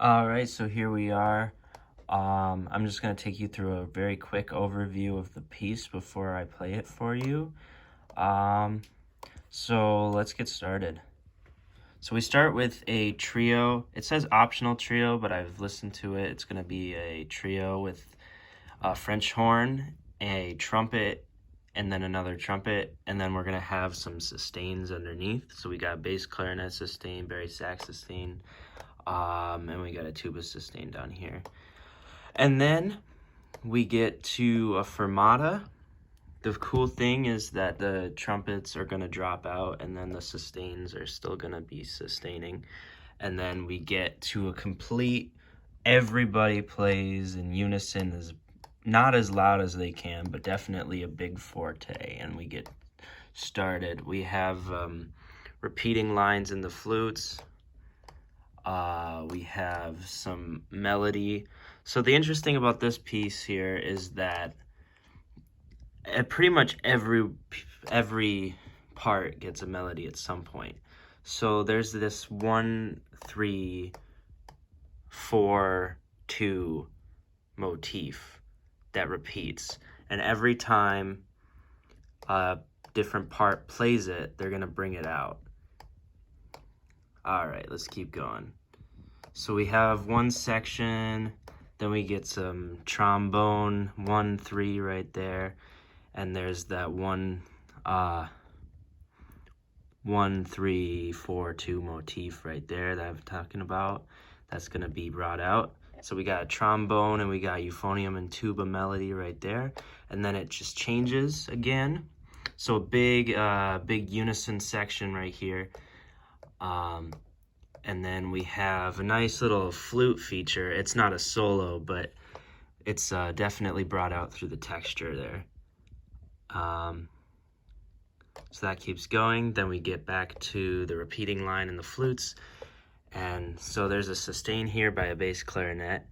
All right, so here we are. I'm just going to take you through a very quick overview of the piece before I play it for you. So let's get started. So we start with a trio. It says optional trio, but I've listened to it. It's going to be a trio with a French horn, a trumpet, and then another trumpet, and then we're going to have some sustains underneath. So we got bass clarinet sustain, bari sax sustain, and we got a tuba sustain down here. And then we get to a fermata. The cool thing is that the trumpets are going to drop out, and then the sustains are still going to be sustaining. And then we get to a complete, everybody plays in unison, is not as loud as they can, but definitely a big forte. And we get started. We have repeating lines in the flutes. We have some melody. So the interesting about this piece here is that pretty much every part gets a melody at some point. So there's this 1, 3, 4, 2 motif that repeats, and every time a different part plays it, they're gonna bring it out. All right, let's keep going. So we have one section, then we get some trombone, 1, 3 right there, and there's that 1, 3, 4, 2 motif right there that I'm talking about. That's gonna be brought out. So we got a trombone and we got euphonium and tuba melody right there, and then it just changes again. So a big unison section right here. And then we have a nice little flute feature. It's not a solo, but it's definitely brought out through the texture there. So that keeps going. Then we get back to the repeating line in the flutes. And so there's a sustain here by a bass clarinet.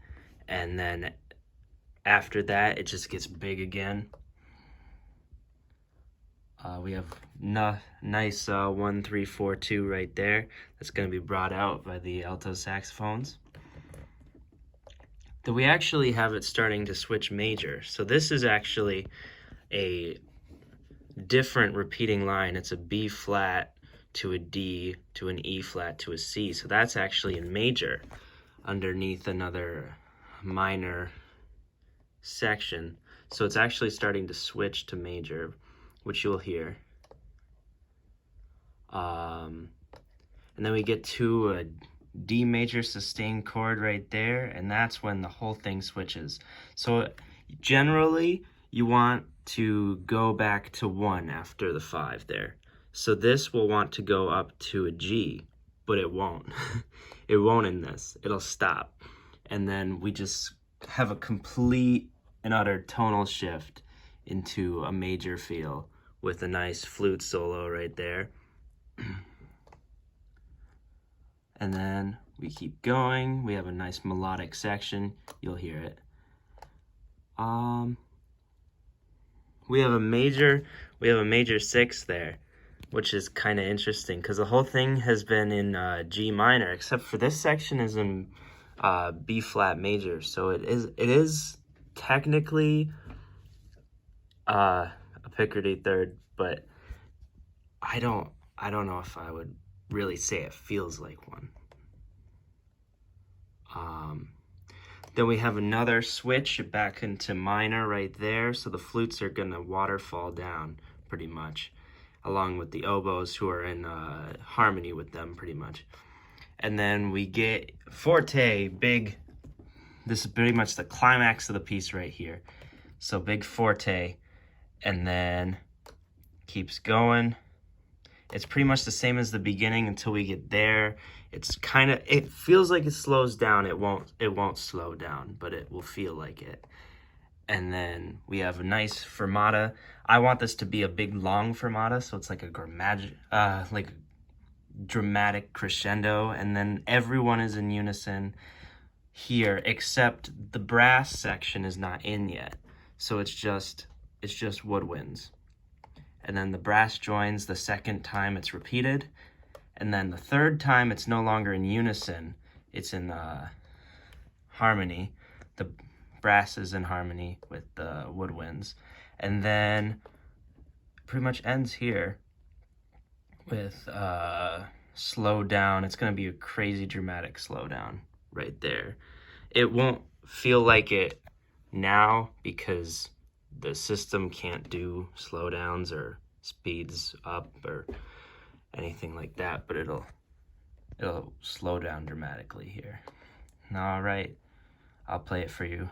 And then after that, it just gets big again. We have nice 1, 3, 4, 2 right there. That's going to be brought out by the alto saxophones. Then we actually have it starting to switch major. So this is actually a different repeating line. It's a B flat to a D to an E flat to a C. So that's actually in major underneath another minor section. So it's actually starting to switch to major, which you'll hear. And then we get to a D major sustained chord right there, and that's when the whole thing switches. So generally, you want to go back to 1 after the 5 there. So this will want to go up to a G, but it won't. It won't in this. It'll stop. And then we just have a complete and utter tonal shift into a major feel with a nice flute solo right there. And then we keep going. We have a nice melodic section. You'll hear it. We have a major 6 there, which is kind of interesting because the whole thing has been in G minor, except for this section is in B flat major. So it is technically a Picardy third, but I don't know if I would really say it feels like one. Then we have another switch back into minor right there. So the flutes are gonna waterfall down pretty much, along with the oboes who are in harmony with them pretty much. And then we get forte, big. This is pretty much the climax of the piece right here. So big forte, and then keeps going. It's pretty much the same as the beginning until we get there. It feels like it slows down. It won't slow down, but it will feel like it. And then we have a nice fermata. I want this to be a big long fermata, so it's like a dramatic crescendo, and then everyone is in unison here, except the brass section is not in yet. So it's just woodwinds. And then the brass joins the second time it's repeated. And then the third time it's no longer in unison. It's in harmony. The brass is in harmony with the woodwinds. And then pretty much ends here with slow down. It's going to be a crazy dramatic slowdown right there. It won't feel like it now because the system can't do slowdowns or speeds up or anything like that, but it'll slow down dramatically here. All right, I'll play it for you.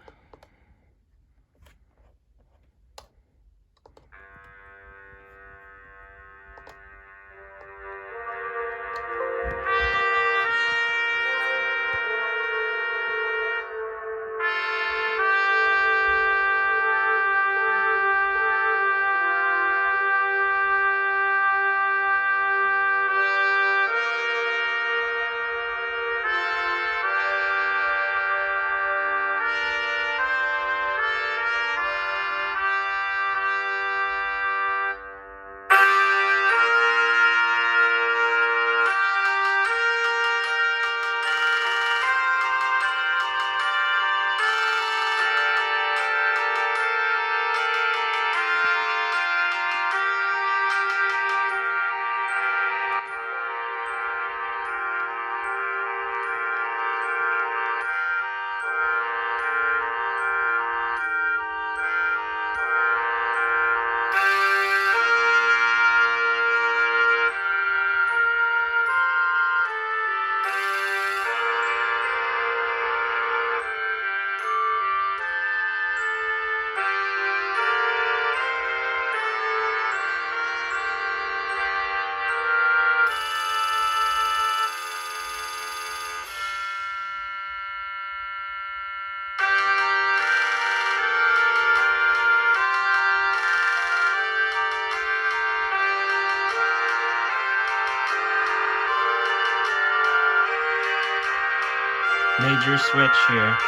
Major switch here.